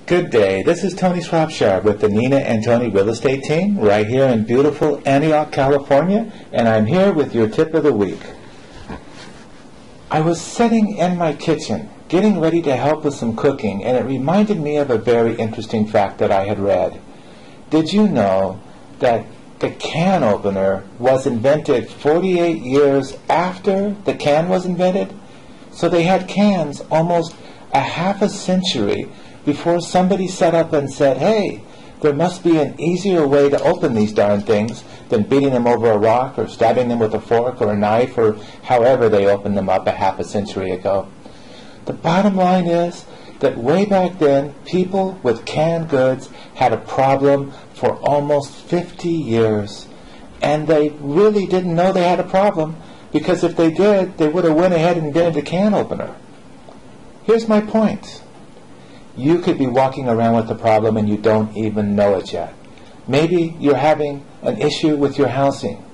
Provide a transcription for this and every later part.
Good day. This is Tony Swapshire with the Nina and Tony Real Estate Team right here in beautiful Antioch, California, and I'm here with your tip of the week. I was sitting in my kitchen getting ready to help with some cooking, and it reminded me of a very interesting fact that I had read. Did you know that the can opener was invented 48 years after the can was invented? So they had cans almost a half a century before somebody sat up and said, hey, there must be an easier way to open these darn things than beating them over a rock or stabbing them with a fork or a knife or however they opened them up a half a century ago. The bottom line is that way back then, people with canned goods had a problem for almost 50 years. And they really didn't know they had a problem, because if they did, they would have went ahead and invented a can opener. Here's my point. You could be walking around with a problem and you don't even know it yet. Maybe you're having an issue with your housing.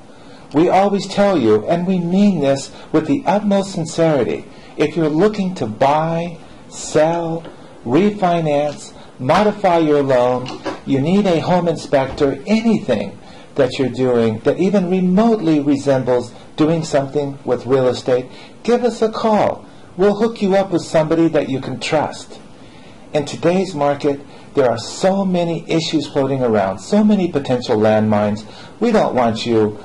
We always tell you, and we mean this with the utmost sincerity, if you're looking to buy, sell, refinance, modify your loan, you need a home inspector, anything that you're doing that even remotely resembles doing something with real estate, give us a call. We'll hook you up with somebody that you can trust. In today's market, there are so many issues floating around, so many potential landmines. We don't want you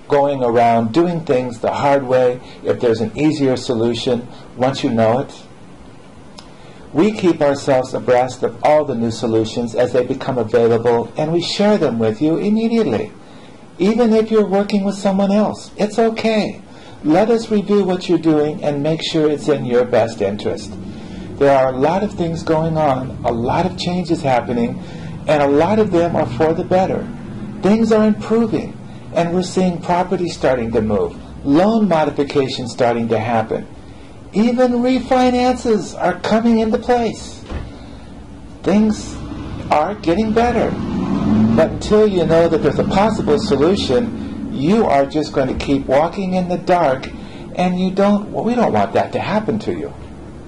going around doing things the hard way if there's an easier solution once you know it. We keep ourselves abreast of all the new solutions as they become available, and we share them with you immediately. Even if you're working with someone else, it's okay. Let us review what you're doing and make sure it's in your best interest. There are a lot of things going on, a lot of changes happening, and a lot of them are for the better. Things are improving, and we're seeing property starting to move, loan modifications starting to happen. Even refinances are coming into place. Things are getting better. But until you know that there's a possible solution, you are just going to keep walking in the dark, and we don't want that to happen to you.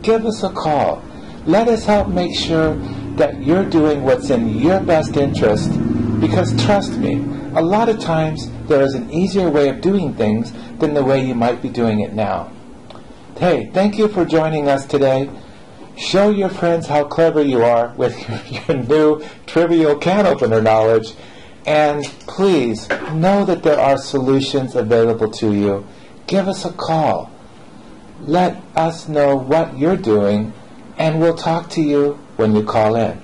Give us a call. Let us help make sure that you're doing what's in your best interest, because trust me, a lot of times there is an easier way of doing things than the way you might be doing it now. Hey, thank you for joining us today. Show your friends how clever you are with your new trivial can opener knowledge, and please know that there are solutions available to you. Give us a call. Let us know what you're doing, and we'll talk to you when you call in.